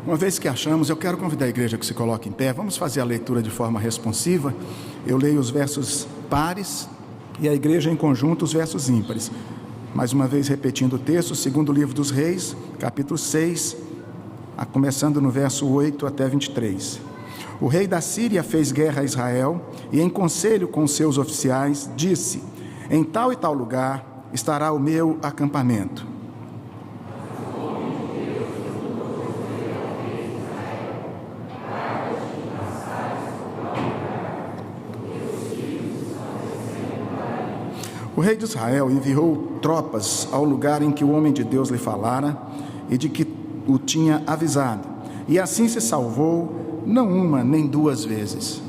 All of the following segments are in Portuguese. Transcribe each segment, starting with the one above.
Uma vez que achamos, eu quero convidar a igreja que se coloque em pé. Vamos fazer a leitura de forma responsiva. Eu leio os versos pares e a igreja em conjunto os versos ímpares. Mais uma vez repetindo o texto, segundo livro dos Reis, capítulo 6, começando no verso 8 até 23. O rei da Síria fez guerra a Israel e, em conselho com os seus oficiais, disse: em tal e tal lugar estará o meu acampamento. O rei de Israel enviou tropas ao lugar em que o homem de Deus lhe falara e de que o tinha avisado, e assim se salvou, não uma nem duas vezes.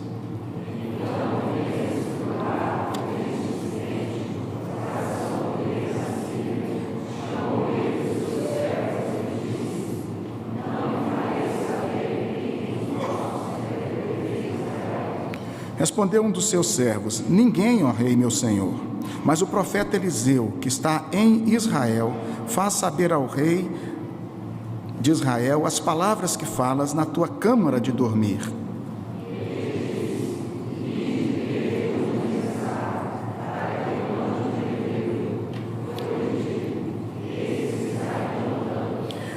Respondeu um dos seus servos: ninguém, ó rei, meu senhor, mas o profeta Eliseu, que está em Israel, faz saber ao rei de Israel as palavras que falas na tua câmara de dormir.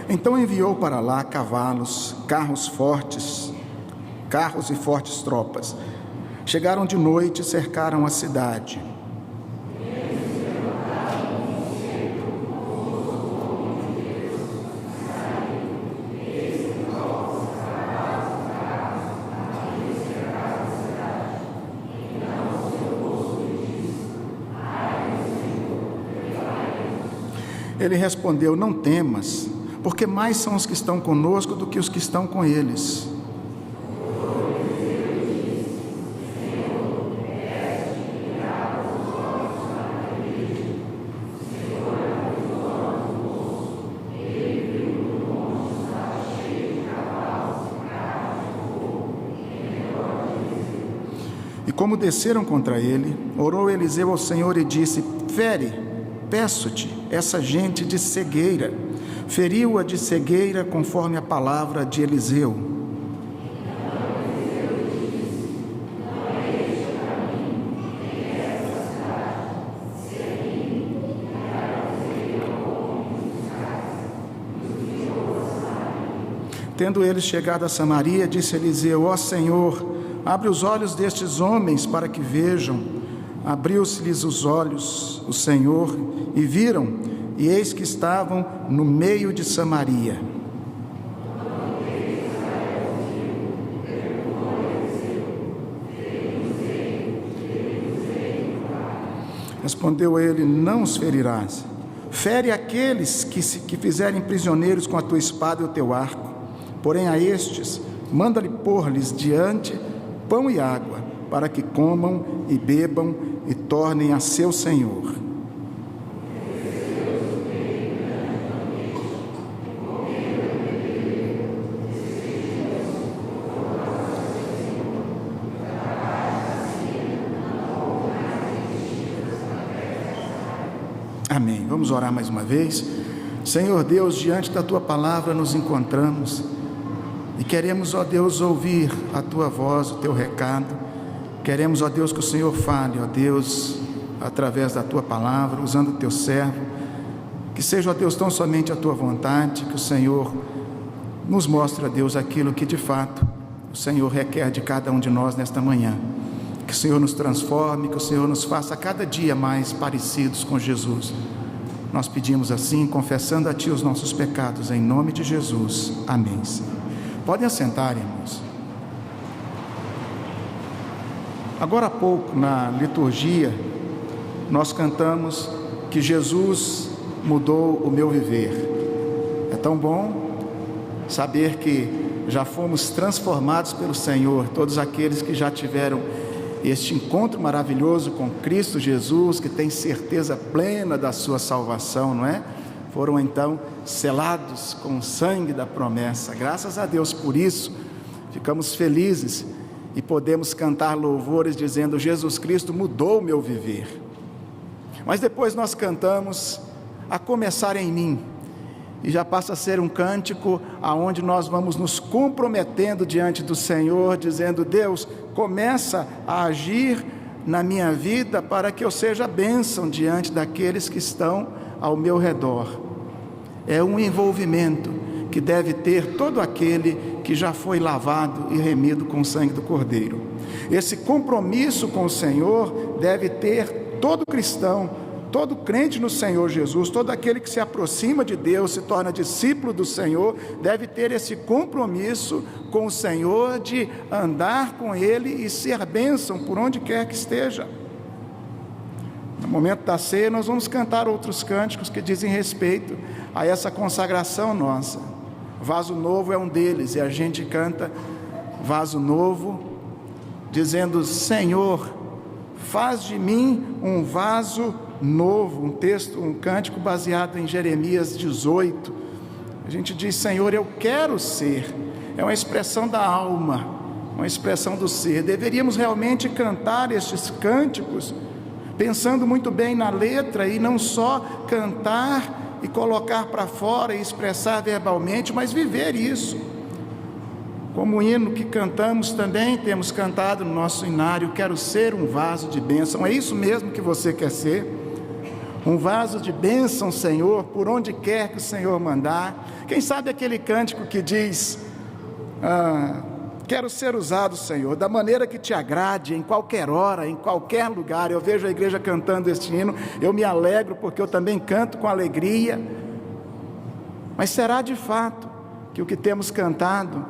Então enviou para lá cavalos, carros e fortes tropas. Chegaram de noite e cercaram a cidade. Ele respondeu: não temas, porque mais são os que estão conosco do que os que estão com eles. E como desceram contra ele, orou Eliseu ao Senhor e disse: fere, peço-te, essa gente de cegueira. Feriu-a de cegueira conforme a palavra de Eliseu. Tendo eles chegado a Samaria, disse Eliseu: ó Senhor, abre os olhos destes homens para que vejam. Abriu-se-lhes os olhos o Senhor e viram, e eis que estavam no meio de Samaria. Respondeu ele: não os ferirás. Fere aqueles que fizerem prisioneiros com a tua espada e o teu arco. Porém a estes, manda-lhe pôr-lhes diante pão e água, para que comam e bebam e tornem a seu senhor. Amém. Vamos orar mais uma vez. Senhor Deus, diante da tua palavra nos encontramos e queremos, ó Deus, ouvir a tua voz, o teu recado. Queremos, ó Deus, que o Senhor fale, ó Deus, através da tua palavra, usando o teu servo. Que seja, ó Deus, tão somente a tua vontade, que o Senhor nos mostre, ó Deus, aquilo que de fato o Senhor requer de cada um de nós nesta manhã. Que o Senhor nos transforme, que o Senhor nos faça cada dia mais parecidos com Jesus. Nós pedimos assim, confessando a Ti os nossos pecados, em nome de Jesus. Amém. Podem assentar, irmãos. Agora há pouco, na liturgia, nós cantamos que Jesus mudou o meu viver. É tão bom saber que já fomos transformados pelo Senhor, todos aqueles que já tiveram este encontro maravilhoso com Cristo Jesus, que tem certeza plena da sua salvação, não é? Foram então selados com o sangue da promessa. Graças a Deus por isso, ficamos felizes e podemos cantar louvores dizendo: Jesus Cristo mudou o meu viver. Mas depois nós cantamos: a começar em mim. e já passa a ser um cântico aonde nós vamos nos comprometendo diante do Senhor, dizendo: Deus, começa a agir na minha vida para que eu seja bênção diante daqueles que estão ao meu redor. É um envolvimento que deve ter todo aquele que já foi lavado e remido com o sangue do Cordeiro. Esse compromisso com o Senhor deve ter todo cristão, todo crente no Senhor Jesus, todo aquele que se aproxima de Deus, se torna discípulo do Senhor, deve ter esse compromisso com o Senhor de andar com Ele e ser bênção por onde quer que esteja. No momento da ceia nós vamos cantar outros cânticos que dizem respeito a essa consagração nossa. Vaso Novo é um deles, e a gente canta Vaso Novo, dizendo: Senhor, faz de mim um vaso novo. Um cântico baseado em Jeremias 18. A gente diz: Senhor, eu quero ser. É uma expressão da alma, uma expressão do ser. Deveríamos realmente cantar estes cânticos pensando muito bem na letra, e não só cantar e colocar para fora e expressar verbalmente, mas viver isso. Como o hino que cantamos também, temos cantado no nosso inário: quero ser um vaso de bênção. É isso mesmo que você quer ser? Um vaso de bênção, Senhor, por onde quer que o Senhor mandar. Quem sabe aquele cântico que diz: quero ser usado, Senhor, da maneira que te agrade, em qualquer hora, em qualquer lugar. Eu vejo a igreja cantando este hino, eu me alegro, porque eu também canto com alegria. Mas será de fato que o que temos cantado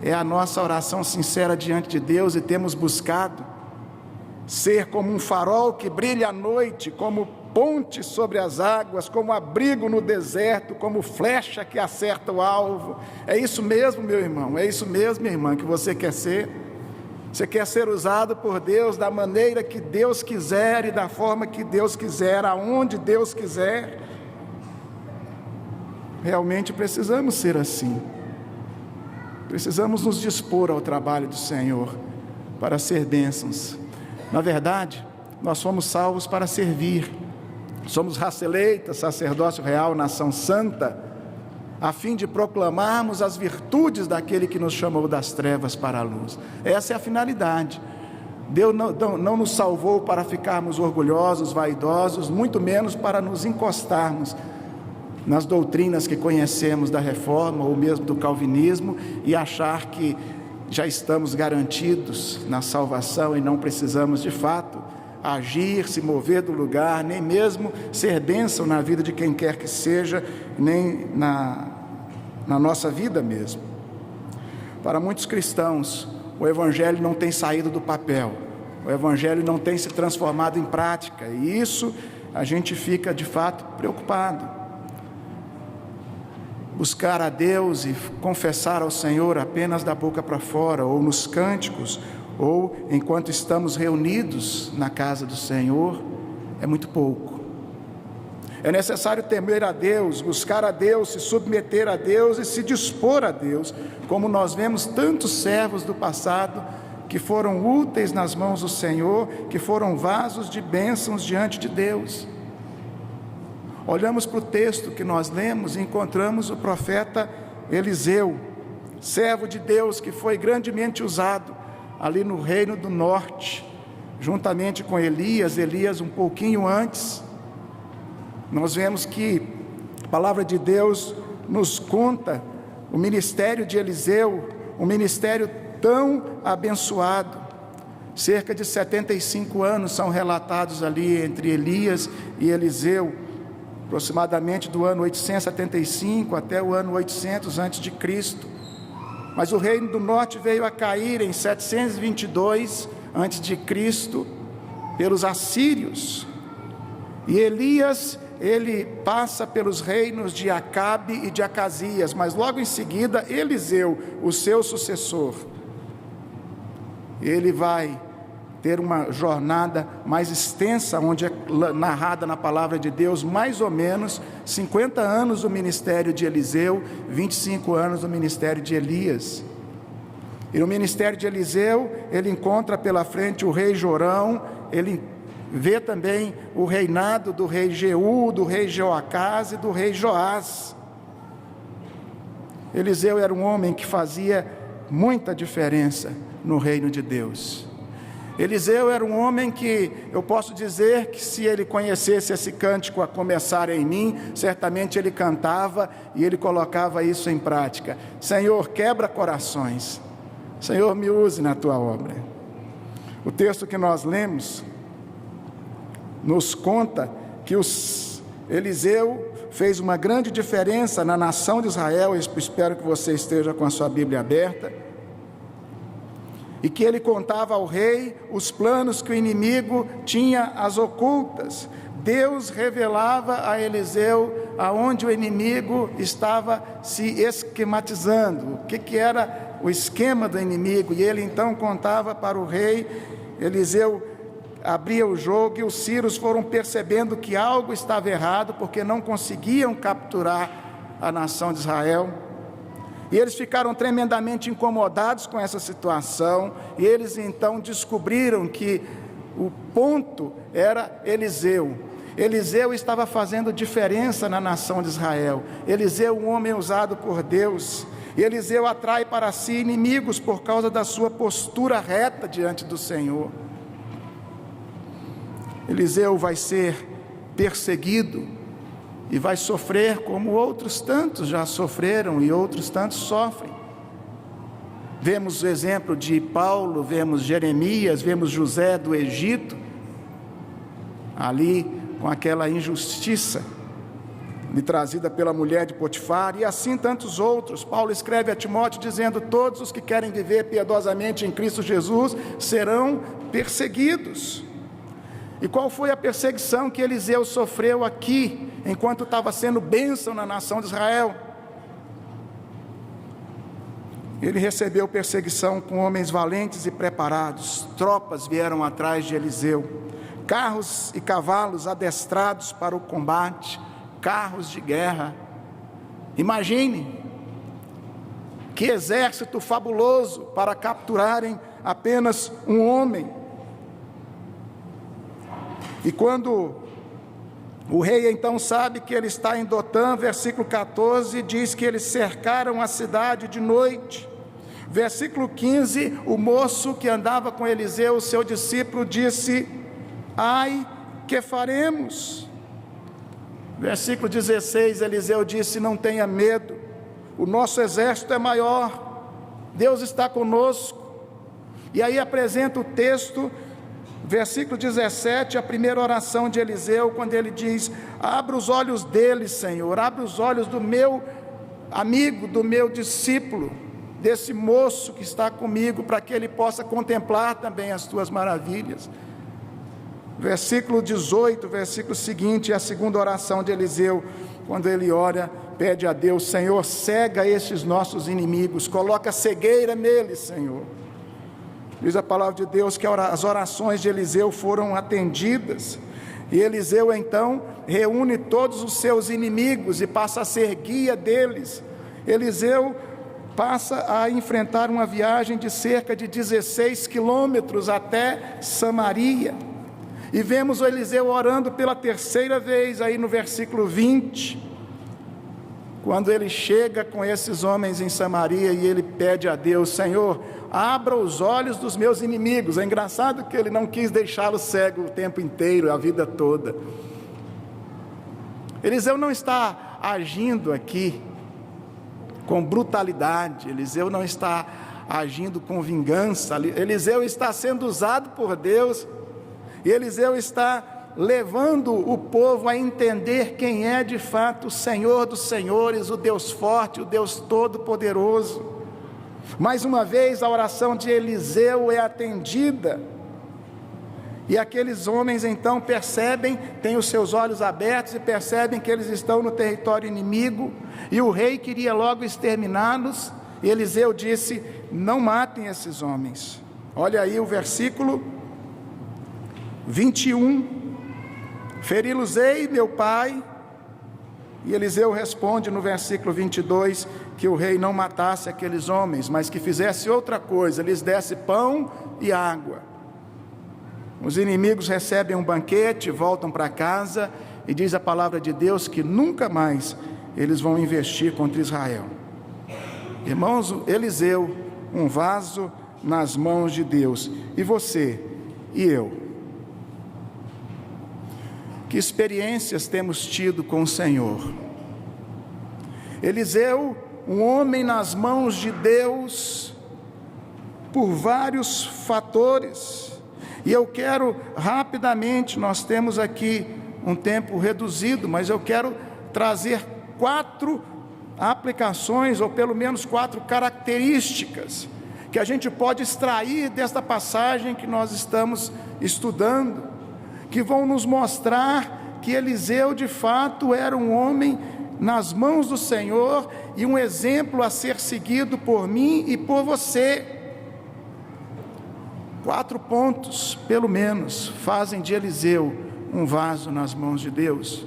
é a nossa oração sincera diante de Deus, e temos buscado ser como um farol que brilha à noite, como ponte sobre as águas, como abrigo no deserto, como flecha que acerta o alvo? É isso mesmo, meu irmão, é isso mesmo, minha irmã, que você quer ser? Você quer ser usado por Deus da maneira que Deus quiser e da forma que Deus quiser, aonde Deus quiser? Realmente precisamos ser assim. Precisamos nos dispor ao trabalho do Senhor para ser bênçãos. Na verdade, nós fomos salvos para servir. Somos raça eleita, sacerdócio real, nação santa, a fim de proclamarmos as virtudes daquele que nos chamou das trevas para a luz. Essa é a finalidade. Deus não nos salvou para ficarmos orgulhosos, vaidosos, muito menos para nos encostarmos nas doutrinas que conhecemos da Reforma ou mesmo do Calvinismo e achar que já estamos garantidos na salvação e não precisamos de fato agir, se mover do lugar, nem mesmo ser bênção na vida de quem quer que seja, nem na nossa vida mesmo. Para muitos cristãos, o Evangelho não tem saído do papel, o Evangelho não tem se transformado em prática, e isso a gente fica de fato preocupado. Buscar a Deus e confessar ao Senhor apenas da boca para fora, ou nos cânticos, ou enquanto estamos reunidos na casa do Senhor, é muito pouco. É necessário temer a Deus, buscar a Deus, se submeter a Deus e se dispor a Deus, como nós vemos tantos servos do passado que foram úteis nas mãos do Senhor, que foram vasos de bênçãos diante de Deus. Olhamos para o texto que nós lemos e encontramos o profeta Eliseu, servo de Deus, que foi grandemente usado ali no reino do norte, juntamente com Elias um pouquinho antes. Nós vemos que a palavra de Deus nos conta o ministério de Eliseu, um ministério tão abençoado. Cerca de 75 anos são relatados ali entre Elias e Eliseu, aproximadamente do ano 875 até o ano 800 a.C. Mas o reino do norte veio a cair em 722 a.C. pelos assírios. E Elias, ele passa pelos reinos de Acabe e de Acasias, mas logo em seguida Eliseu, o seu sucessor, ele vai ter uma jornada mais extensa, onde é narrada na palavra de Deus mais ou menos 50 anos do ministério de Eliseu, 25 anos do ministério de Elias. E no ministério de Eliseu, ele encontra pela frente o rei Jorão, ele vê também o reinado do rei Jeú, do rei Jeoacás e do rei Joás. Eliseu era um homem que fazia muita diferença no reino de Deus. Eliseu era um homem que, eu posso dizer que se ele conhecesse esse cântico A Começar em Mim, certamente ele cantava e ele colocava isso em prática. Senhor, quebra corações. Senhor, me use na tua obra. O texto que nós lemos nos conta que Eliseu fez uma grande diferença na nação de Israel. Eu espero que você esteja com a sua Bíblia aberta. E que ele contava ao rei os planos que o inimigo tinha às ocultas. Deus revelava a Eliseu aonde o inimigo estava se esquematizando, o que era o esquema do inimigo, e ele então contava para o rei. Eliseu abria o jogo e os sírios foram percebendo que algo estava errado, porque não conseguiam capturar a nação de Israel. E eles ficaram tremendamente incomodados com essa situação, e eles então descobriram que o ponto era Eliseu. Eliseu estava fazendo diferença na nação de Israel. Eliseu, um homem usado por Deus. E Eliseu atrai para si inimigos por causa da sua postura reta diante do Senhor. Eliseu vai ser perseguido e vai sofrer como outros tantos já sofreram e outros tantos sofrem. Vemos o exemplo de Paulo, vemos Jeremias, vemos José do Egito, ali com aquela injustiça lhe trazida pela mulher de Potifar, e assim tantos outros. Paulo escreve a Timóteo dizendo: todos os que querem viver piedosamente em Cristo Jesus serão perseguidos. E qual foi a perseguição que Eliseu sofreu aqui, enquanto estava sendo bênção na nação de Israel? Ele recebeu perseguição com homens valentes e preparados. Tropas vieram atrás de Eliseu, carros e cavalos adestrados para o combate, carros de guerra. Imagine que exército fabuloso para capturarem apenas um homem. E quando o rei então sabe que ele está em Dotã, versículo 14, diz que eles cercaram a cidade de noite. Versículo 15, o moço que andava com Eliseu, seu discípulo, disse: ai, que faremos? Versículo 16, Eliseu disse: não tenha medo, o nosso exército é maior, Deus está conosco. E aí apresenta o texto, versículo 17, a primeira oração de Eliseu, quando ele diz: abra os olhos dele, Senhor, abra os olhos do meu amigo, do meu discípulo, desse moço que está comigo, para que ele possa contemplar também as tuas maravilhas. Versículo 18, versículo seguinte, a segunda oração de Eliseu, quando ele ora, pede a Deus: Senhor, cega estes nossos inimigos, coloca cegueira neles, Senhor. Diz a palavra de Deus que as orações de Eliseu foram atendidas, e Eliseu então reúne todos os seus inimigos e passa a ser guia deles. Eliseu passa a enfrentar uma viagem de cerca de 16 quilômetros até Samaria, e vemos o Eliseu orando pela terceira vez, aí no versículo 20, quando ele chega com esses homens em Samaria, e ele pede a Deus: Senhor, abra os olhos dos meus inimigos. É engraçado que ele não quis deixá-lo cego o tempo inteiro, a vida toda. Eliseu não está agindo aqui com brutalidade, Eliseu não está agindo com vingança, Eliseu está sendo usado por Deus, e Eliseu está levando o povo a entender quem é de fato o Senhor dos senhores, o Deus forte, o Deus todo-poderoso. Mais uma vez a oração de Eliseu é atendida, e aqueles homens então percebem, têm os seus olhos abertos e percebem que eles estão no território inimigo, e o rei queria logo exterminá-los, e Eliseu disse: não matem esses homens. Olha aí o versículo 21, feri-los-ei, meu pai. E Eliseu responde no versículo 22, que o rei não matasse aqueles homens, mas que fizesse outra coisa, lhes desse pão e água. Os inimigos recebem um banquete, voltam para casa, e diz a palavra de Deus que nunca mais eles vão investir contra Israel. Irmãos, Eliseu, um vaso nas mãos de Deus. E você e eu? Que experiências temos tido com o Senhor? Eliseu, um homem nas mãos de Deus, por vários fatores. E eu quero rapidamente, nós temos aqui um tempo reduzido, mas eu quero trazer 4 aplicações, ou pelo menos 4 características, que a gente pode extrair desta passagem que nós estamos estudando, que vão nos mostrar que Eliseu de fato era um homem nas mãos do Senhor e um exemplo a ser seguido por mim e por você. 4 pontos, pelo menos, fazem de Eliseu um vaso nas mãos de Deus.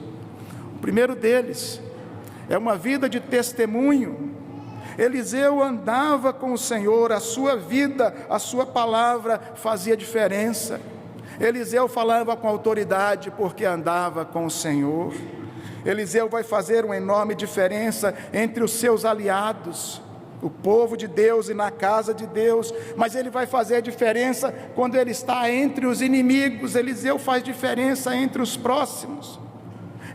O primeiro deles é uma vida de testemunho. Eliseu andava com o Senhor, a sua vida, a sua palavra fazia diferença. Eliseu falava com autoridade porque andava com o Senhor. Eliseu vai fazer uma enorme diferença entre os seus aliados, o povo de Deus e na casa de Deus, mas ele vai fazer diferença quando ele está entre os inimigos. Eliseu faz diferença entre os próximos.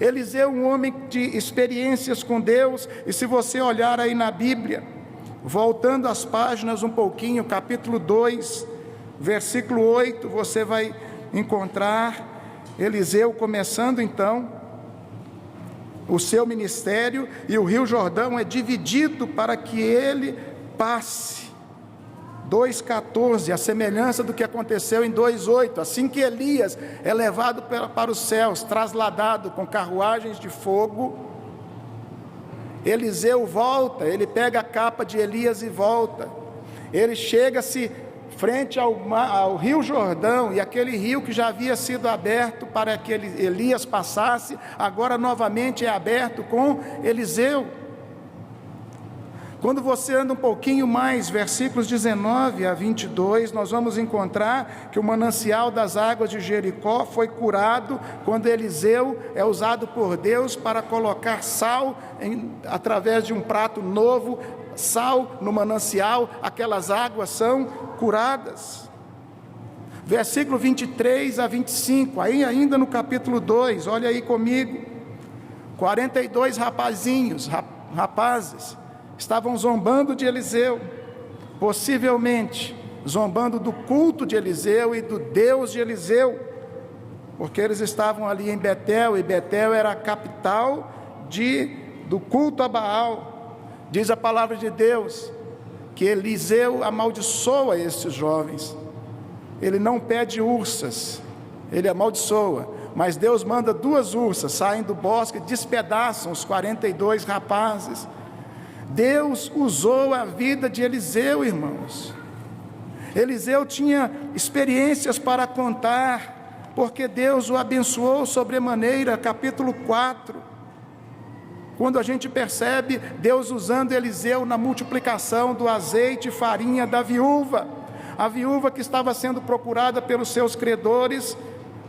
Eliseu, um homem de experiências com Deus, e se você olhar aí na Bíblia, voltando as páginas um pouquinho, capítulo 2, versículo 8, você vai encontrar Eliseu começando então o seu ministério, e o rio Jordão é dividido para que ele passe. 2,14, a semelhança do que aconteceu em 2,8, assim que Elias é levado para os céus, trasladado com carruagens de fogo, Eliseu volta, ele pega a capa de Elias e volta, ele chega-se frente ao rio Jordão, e aquele rio que já havia sido aberto para que Elias passasse, agora novamente é aberto com Eliseu. Quando você anda um pouquinho mais, versículos 19 a 22, nós vamos encontrar que o manancial das águas de Jericó foi curado quando Eliseu é usado por Deus para colocar sal através de um prato novo, sal no manancial, aquelas águas são curadas. Versículo 23 a 25, aí ainda no capítulo 2, olha aí comigo, 42 rapazes, estavam zombando de Eliseu, possivelmente zombando do culto de Eliseu e do Deus de Eliseu, porque eles estavam ali em Betel, e Betel era a capital do culto a Baal. Diz a palavra de Deus que Eliseu amaldiçoa esses jovens. Ele não pede ursas, ele amaldiçoa, mas Deus manda 2 ursas, saem do bosque e despedaçam os 42 rapazes. Deus usou a vida de Eliseu, irmãos. Eliseu tinha experiências para contar, porque Deus o abençoou sobremaneira. Capítulo 4, quando a gente percebe Deus usando Eliseu na multiplicação do azeite e farinha da viúva, a viúva que estava sendo procurada pelos seus credores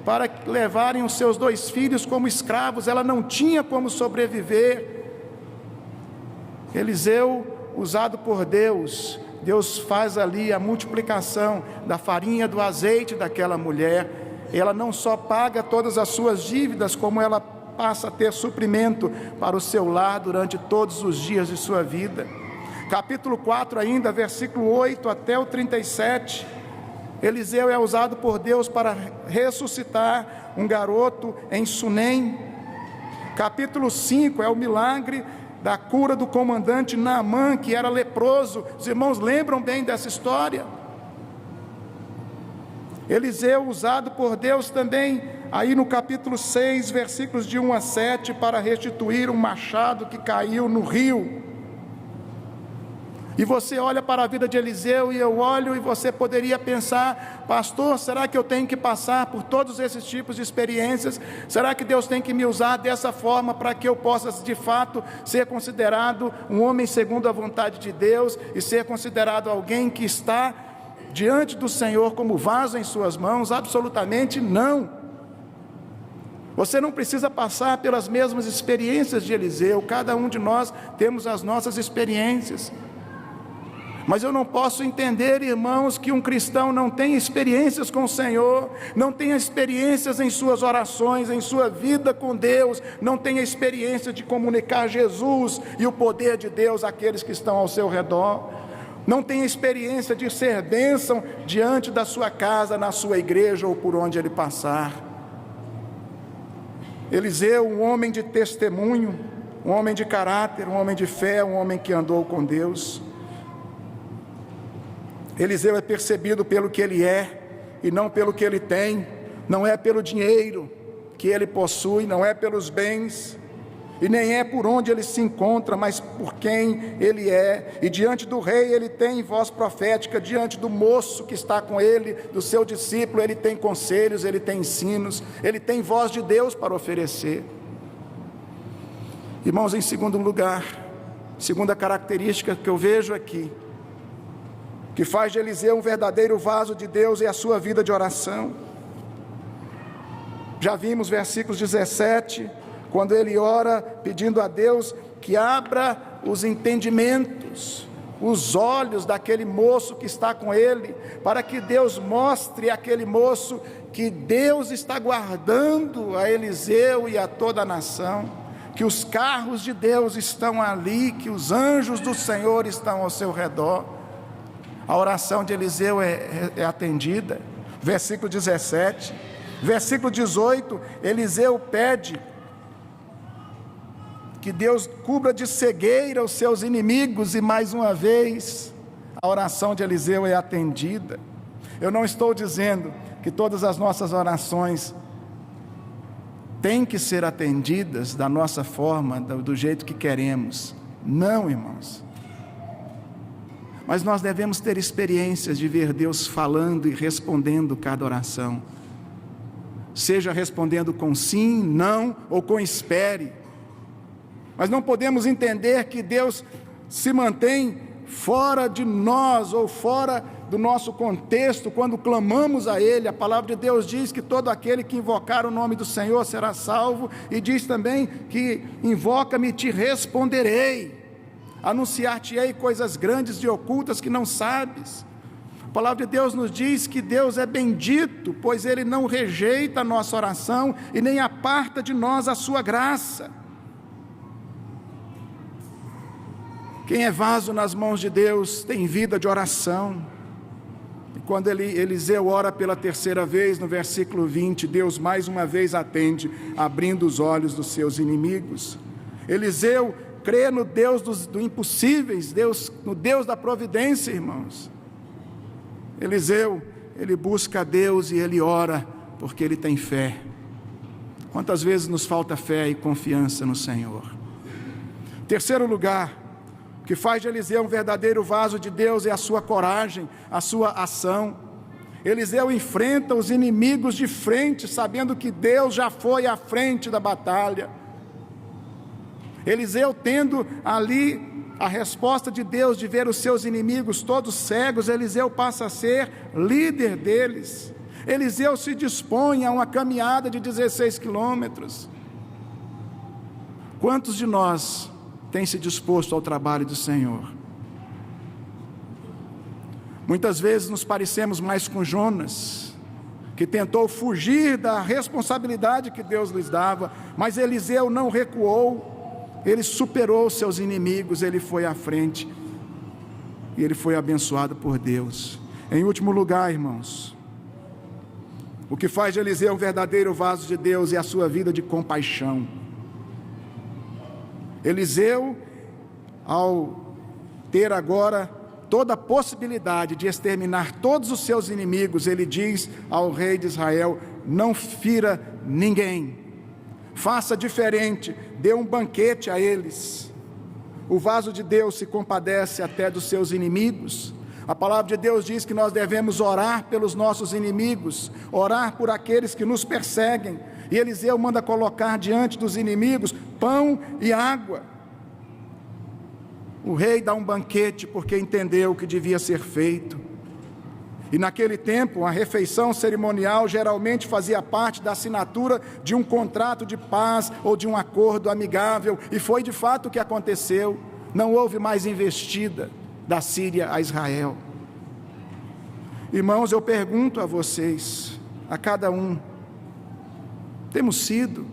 para levarem os seus 2 filhos como escravos, ela não tinha como sobreviver. Eliseu, usado por Deus, Deus faz ali a multiplicação da farinha, do azeite daquela mulher. Ela não só paga todas as suas dívidas, como ela passa a ter suprimento para o seu lar durante todos os dias de sua vida. Capítulo 4 ainda, versículo 8 até o 37, Eliseu é usado por Deus para ressuscitar um garoto em Sunem. Capítulo 5 é o milagre da cura do comandante Naamã, que era leproso. Os irmãos lembram bem dessa história? Eliseu usado por Deus também, aí no capítulo 6, versículos de 1 a 7, para restituir um machado que caiu no rio. E você olha para a vida de Eliseu, e eu olho, e você poderia pensar: pastor, será que eu tenho que passar por todos esses tipos de experiências? Será que Deus tem que me usar dessa forma para que eu possa de fato ser considerado um homem segundo a vontade de Deus, e ser considerado alguém que está diante do Senhor como vaso em suas mãos? Absolutamente não. Você não precisa passar pelas mesmas experiências de Eliseu. Cada um de nós temos as nossas experiências. Mas eu não posso entender, irmãos, que um cristão não tenha experiências com o Senhor, não tenha experiências em suas orações, em sua vida com Deus, não tenha experiência de comunicar Jesus e o poder de Deus àqueles que estão ao seu redor, não tenha experiência de ser bênção diante da sua casa, na sua igreja ou por onde ele passar. Eliseu, um homem de testemunho, um homem de caráter, um homem de fé, um homem que andou com Deus. Eliseu é percebido pelo que ele é e não pelo que ele tem, não é pelo dinheiro que ele possui, não é pelos bens, e nem é por onde ele se encontra, mas por quem ele é. E diante do rei ele tem voz profética, diante do moço que está com ele, do seu discípulo, ele tem conselhos, ele tem ensinos, ele tem voz de Deus para oferecer. Irmãos, em segundo lugar, segunda característica que eu vejo aqui, que faz de Eliseu um verdadeiro vaso de Deus, é a sua vida de oração. Já vimos versículos 17, quando ele ora pedindo a Deus que abra os entendimentos, os olhos daquele moço que está com ele, para que Deus mostre àquele moço que Deus está guardando a Eliseu e a toda a nação, que os carros de Deus estão ali, que os anjos do Senhor estão ao seu redor. A oração de Eliseu é atendida. Versículo 17. Versículo 18, Eliseu pede que Deus cubra de cegueira os seus inimigos, e mais uma vez a oração de Eliseu é atendida. Eu não estou dizendo que todas as nossas orações têm que ser atendidas da nossa forma, do jeito que queremos. Não, irmãos. Mas nós devemos ter experiências de ver Deus falando e respondendo cada oração, seja respondendo com sim, não ou com espere. Mas não podemos entender que Deus se mantém fora de nós ou fora do nosso contexto quando clamamos a Ele. A palavra de Deus diz que todo aquele que invocar o nome do Senhor será salvo, e diz também que invoca-me e te responderei, anunciar-te-ei coisas grandes e ocultas que não sabes. A palavra de Deus nos diz que Deus é bendito, pois Ele não rejeita a nossa oração e nem aparta de nós a sua graça. Quem é vaso nas mãos de Deus tem vida de oração. E quando Eliseu ora pela terceira vez, no versículo 20, Deus mais uma vez atende, abrindo os olhos dos seus inimigos. Eliseu crê no Deus dos impossíveis, no Deus da providência, irmãos. Eliseu, ele busca a Deus e ele ora porque ele tem fé. Quantas vezes nos falta fé e confiança no Senhor? Terceiro lugar, o que faz de Eliseu um verdadeiro vaso de Deus é a sua coragem, a sua ação. Eliseu enfrenta os inimigos de frente, sabendo que Deus já foi à frente da batalha. Eliseu, tendo ali a resposta de Deus de ver os seus inimigos todos cegos, Eliseu passa a ser líder deles. Eliseu se dispõe a uma caminhada de 16 quilômetros. Quantos de nós têm se disposto ao trabalho do Senhor? Muitas vezes nos parecemos mais com Jonas, que tentou fugir da responsabilidade que Deus lhes dava, mas Eliseu não recuou. Ele superou seus inimigos, ele foi à frente, e ele foi abençoado por Deus. Em último lugar, irmãos, o que faz de Eliseu um verdadeiro vaso de Deus é a sua vida de compaixão. Eliseu, ao ter agora toda a possibilidade de exterminar todos os seus inimigos, ele diz ao rei de Israel: não fira ninguém, faça diferente, dê um banquete a eles. O vaso de Deus se compadece até dos seus inimigos. A palavra de Deus diz que nós devemos orar pelos nossos inimigos, orar por aqueles que nos perseguem, e Eliseu manda colocar diante dos inimigos pão e água. O rei dá um banquete porque entendeu o que devia ser feito. E naquele tempo, a refeição cerimonial geralmente fazia parte da assinatura de um contrato de paz ou de um acordo amigável, e foi de fato o que aconteceu. Não houve mais investida, da Síria a Israel. Irmãos, eu pergunto a vocês, a cada um, temos sido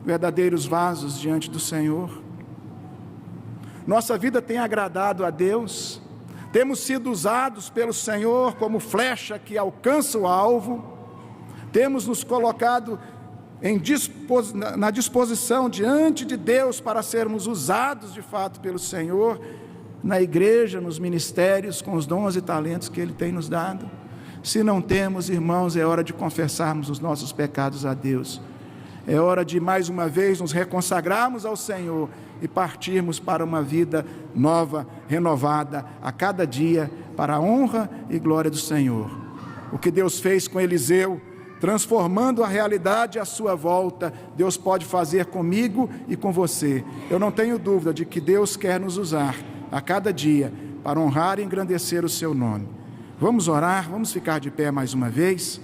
verdadeiros vasos diante do Senhor? Nossa vida tem agradado a Deus? Temos sido usados pelo Senhor como flecha que alcança o alvo? Temos nos colocado na disposição diante de Deus para sermos usados de fato pelo Senhor, na igreja, nos ministérios, com os dons e talentos que Ele tem nos dado? Se não temos, irmãos, é hora de confessarmos os nossos pecados a Deus. É hora de mais uma vez nos reconsagrarmos ao Senhor e partirmos para uma vida nova, renovada, a cada dia, para a honra e glória do Senhor. O que Deus fez com Eliseu, transformando a realidade à sua volta, Deus pode fazer comigo e com você. Eu não tenho dúvida de que Deus quer nos usar a cada dia para honrar e engrandecer o seu nome. Vamos orar, vamos ficar de pé mais uma vez.